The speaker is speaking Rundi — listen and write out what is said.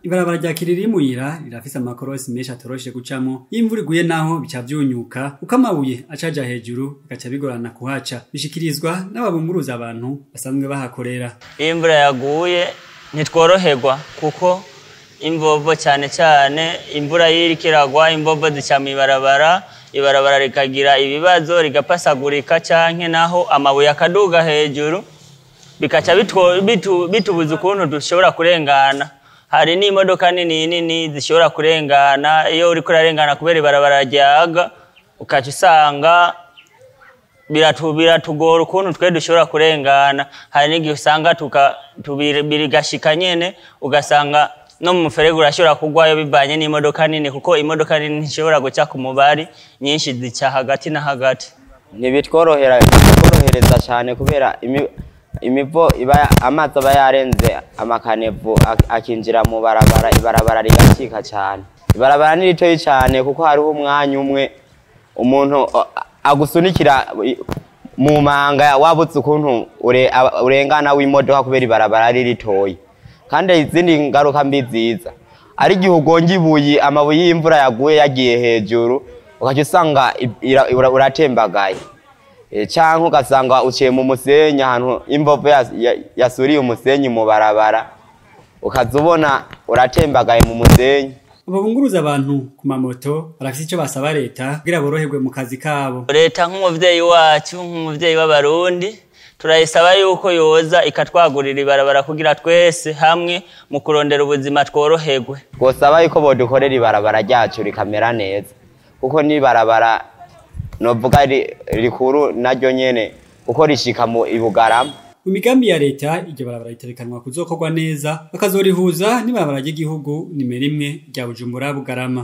ibarabara rya Kiriri Muyira rirafise amakorosi menshi atoroshe gucamo. Iyo imvura iguye naho bica vyunyuka uko amabuye acaja hejuru bigaca bigorana kuhaca. Bishikirizwa n'ababunguruza abantu basanzwe bahakorera. Imvura yaguye ntitworoherwa kuko imvovo cyane imvura yirikiragwa imvovo zica mw'ibarabara, ibarabara rikagira ibibazo rigapasagurika canke naho amabuye akaduga hejuru bikaca bitubuza ukuntu dushobora kurengana. Hari n'imodoka nini zishobora kurengana, iyo uriko urarengana kubera ibarabara ryaga ukaca usanga biratugora ukuntu twe dushobora kurengana. Hari n'igihe usanga birigashika nyene ugasanga no mu muferege urashobora kugwayo bivanye n'imodoka nini, kuko imodoka nini ntishobora guca ku mubari, nyinshi zica hagati na hagati. Ntibitworohereza cyane kubera imivo amazi aba yarenze amakanevu akinjira mu barabara, ibarabara rigacika cyane. Ibarabara ni ritoyi cyane kuko hariho umwanya umwe umuntu agusunikira mu manga wabutse ukuntu urengana w'imodoka kubera ibarabara ari ritoyi. Kandi izindi ngaruka mbi ziza ari igihe ugonga ibuye, amabuye y'imvura yaguye yagiye hejuru ukaca usanga uratembagaye, canke ugasanga uciye mu musenyi ahantu imvovo yasuriye umusenyi mu barabara ukaza ubona uratembagaye mu musenyi. Ababunguruza abantu ku mamoto barafise ico basaba leta kugira boroherwe mu kazi kabo. Leta nk'umuvyeyi wacu, nk'umuvyeyi w'abarundi, turayisaba yuko yoza ikatwagurira ibarabara kugira twese hamwe mu kurondera ubuzima tworoherwe. Twosaba yuko bodukorera ibarabara ryacu rikamera neza, kuko ni ibarabara novuga rikuru naryo nyene kuko rishika mu Ibugarama. Mu migambi ya leta iryo barabara riterekanwa kuzokorwa neza bakazorihuza n'ibarabara ry'igihugu nimero 1 rya Bujumbura Bugarama.